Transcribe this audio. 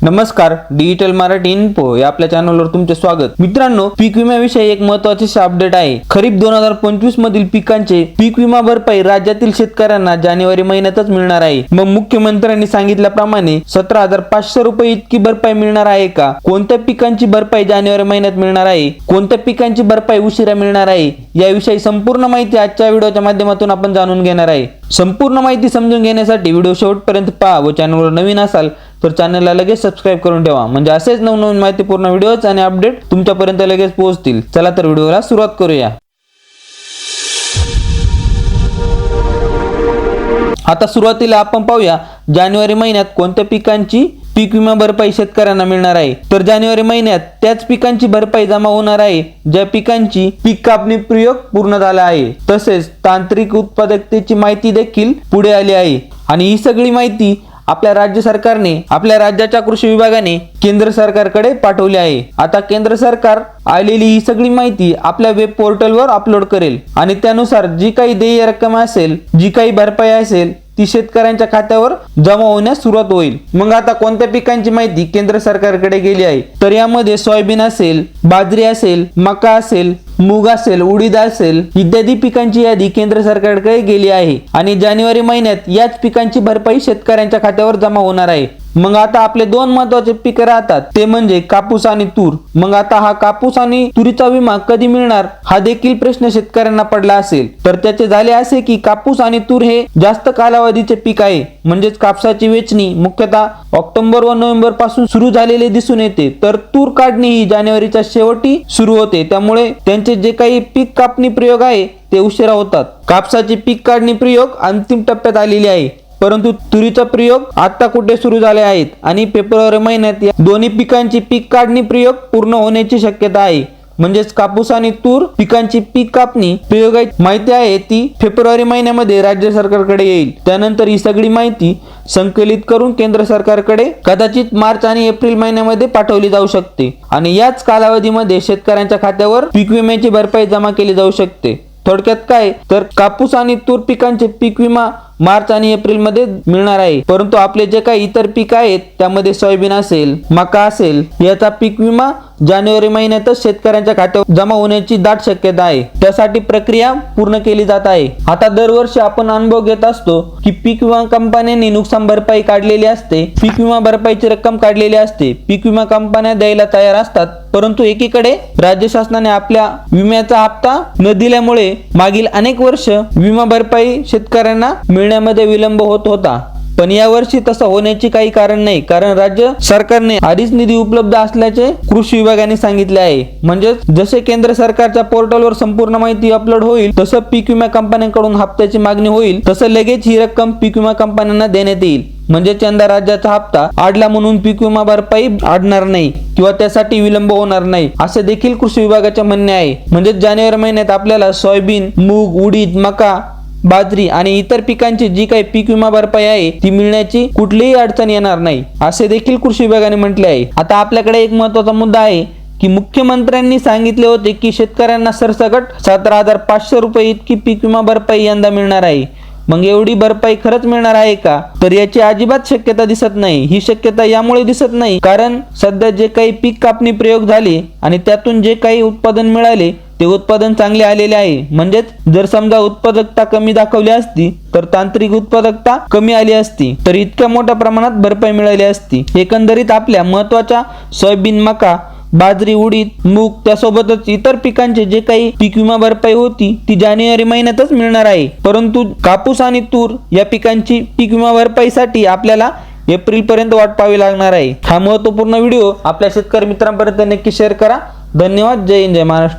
नमस्कार, digital Marathi info या आपल्या चॅनलवर तुमचे स्वागत। मित्रांनो, पीक विम्याविषयी एक महत्त्वाची अपडेट आहे। खरीप 2025 मधील पिकांचे पीक विमा भरपाई राज्यातील शेतकऱ्यांना जानेवारी महिन्यातच मिळणार आहे। मग मुख्यमंत्र्यांनी सांगितल्याप्रमाणे 17,500 रुपये इतकी भरपाई मिळणार आहे का? कोणत्या पिकांची भरपाई जानेवारी महिन्यात मिळणार आहे? कोणत्या पिकांची भरपाई उशिरा मिळणार आहे? याविषयी संपूर्ण माहिती आजच्या व्हिडिओच्या माध्यमातून आपण जाणून घेणार आहे। संपूर्ण माहिती समजून घेण्यासाठी व्हिडिओ शेवटपर्यंत पहा व चॅनलवर नवीन असाल तर चॅनलला लगेच सबस्क्राइब करून ठेवा, म्हणजे असेच नवनवीन माहितीपूर्ण व्हिडिओज आणि अपडेट तुमच्यापर्यंत लगेच पोहोचतील। चला तर व्हिडिओला सुरुवात करूया। आता सुरुवातीला आपण पाहूया जानेवारी महिन्यात कोणत्या पिकांची पीक विमा भरपाई शेतकऱ्यांना मिळणार आहे। तर जानेवारी महिन्यात त्याच पिकांची भरपाई जमा होणार आहे ज्या पिकांची पीक कापणी प्रयोग पूर्ण झाला आहे। तसेच तांत्रिक उत्पादकतेची माहिती देखील पुढे आली आहे आणि ही सगळी माहिती आपल्या राज्य सरकारने आपल्या राज्याच्या कृषी विभागाने केंद्र सरकारकडे पाठवली आहे। आता केंद्र सरकार आलेली ही सगळी माहिती आपल्या वेब पोर्टलवर अपलोड करेल आणि त्यानुसार जी काही देय रक्कम असेल, जी काही भरपाई असेल ती शेतकऱ्यांच्या खात्यावर जमा होण्यास सुरुवात होईल। मग आता कोणत्या पिकांची माहिती केंद्र सरकारकडे गेली आहे? तर यामध्ये सोयाबीन असेल, बाजरी असेल, मका असेल, मूग असेल, उडीद असेल इत्यादी पिकांची यादी केंद्र सरकारकडे गेली आहे आणि जानेवारी महिन्यात याच पिकांची भरपाई शेतकऱ्यांच्या खात्यावर जमा होणार आहे। मग आता आपले दोन महत्त्वाचे पीक राहतात ते म्हणजे कापूस आणि तूर। मग आता हा कापूस आणि तुरीचा विमा कधी मिळणार हा देखील प्रश्न शेतकऱ्यांना पडला असेल। तर त्याचे झाले असे की कापूस आणि तूर हे जास्त कालावधीचे पीक आहे, म्हणजेच कापसाची वेचणी मुख्यतः ऑक्टोबर व नोव्हेंबर पासून सुरू झालेले दिसून येते, तर तूर काढणी ही जानेवारीच्या शेवटी सुरू होते। त्यामुळे त्यांचे जे काही पीक कापणी प्रयोग आहे ते उशिरा होतात। कापसाची पीक काढणी प्रयोग अंतिम टप्प्यात आलेली आहे, परंतु तुरीचा प्रयोग आता कुठे सुरू झाले आहेत आणि फेब्रुवारी महिन्यात या दोन्ही पिकांची पीक काढणी प्रयोग पूर्ण होण्याची शक्यता आहे। म्हणजेच कापूस आणि तूर पिकांची पीक कापणी प्रयोगाची माहिती आहे ती फेब्रुवारी महिन्यामध्ये राज्य सरकारकडे येईल। त्यानंतर ही सगळी माहिती संकलित करून केंद्र सरकारकडे कदाचित मार्च आणि एप्रिल महिन्यामध्ये पाठवली जाऊ शकते आणि याच कालावधीमध्ये शेतकऱ्यांच्या खात्यावर पीक विम्याची भरपाई जमा केली जाऊ शकते। थोडक्यात काय तर कापूस आणि तूर पिकांचे पीक विमा मार्च आणि एप्रिल मध्ये मिळणार आहे, परंतु आपले जे काही इतर पीक आहेत त्यामध्ये सोयाबीन असेल, मका असेल याचा पीक विमा जानेवारी महिन्यातच शेतकऱ्यांच्या खात्यावर जमा होण्याची दाट शक्यता आहे। त्यासाठी प्रक्रिया पूर्ण केली जात आहे। आता दरवर्षी आपण अनुभव घेत असतो की पीक विमा कंपन्यांनी नुकसान भरपाई काढलेली असते, पीक विमा भरपाईची रक्कम काढलेली असते, पीक विमा कंपन्या द्यायला तयार असतात, परंतु एकीकडे राज्य शासनाने आपल्या विम्याचा हप्ता न दिल्यामुळे मागील अनेक वर्ष विमा भरपाई शेतकऱ्यांना मिळण्यामध्ये विलंब होत होता। पण या वर्षी तसं होण्याची काही कारण नाही, कारण राज्य सरकारने आधीच निधी उपलब्ध असल्याचे कृषी विभागाने सांगितले आहे। म्हणजे जसे केंद्र सरकारच्या पोर्टलवर संपूर्ण माहिती अपलोड होईल तसं पीक विमा कंपन्यांकडून हप्त्याची मागणी होईल, तसं लगेच ही रक्कम पीक विमा कंपन्यांना देण्यात येईल। म्हणजे यंदा राज्याचा हप्ता आडला म्हणून पीक विमा भरपाई आडणार नाही किंवा त्यासाठी विलंब होणार नाही असे देखील कृषी विभागाचे म्हणणे आहे। म्हणजे जानेवारी महिन्यात आपल्याला सोयाबीन, मूग, उडीद, मका, बाजरी आणि इतर पिकांची जी काही पीक विमा भरपाई आहे ती मिळण्याची कुठलीही अडचण येणार नाही असे देखील कृषी विभागाने म्हटले आहे। आता आपल्याकडे एक महत्त्वाचा मुद्दा आहे की मुख्यमंत्र्यांनी सांगितले होते की शेतकऱ्यांना सरसकट 17,500 रुपये इतकी पीक विमा भरपाई यंदा मिळणार आहे। मग एवढी भरपाई खरंच मिळणार आहे का? तर याची अजिबात शक्यता दिसत नाही। ही शक्यता यामुळे दिसत नाही कारण सध्या जे काही पीक कापणी प्रयोग झाले आणि त्यातून जे काही उत्पादन मिळाले ते उत्पादन चांगले आलेले आहे। म्हणजेच जर समजा उत्पादकता कमी दाखवली असती तर तांत्रिक उत्पादकता कमी आली असती तर इतक्या मोठ्या प्रमाणात भरपाई मिळाली असती। एकंदरीत आपल्या महत्त्वाच्या सोयाबीन, मका, बाजरी, उडीद, मूग त्यासोबतच इतर पिकांचे जे काही पीक विमा भरपाई होती ती जानेवारी महिन्यातच मिळणार आहे, परंतु कापूस आणि तूर या पिकांची पीक विमा भरपाईसाठी आपल्याला एप्रिल पर्यंत वाट पाहावी लागणार आहे। हा महत्त्वपूर्ण व्हिडिओ आपल्या शेतकरी मित्रांपर्यंत नक्की शेअर करा। धन्यवाद। जय हिंद, जय महाराष्ट्र।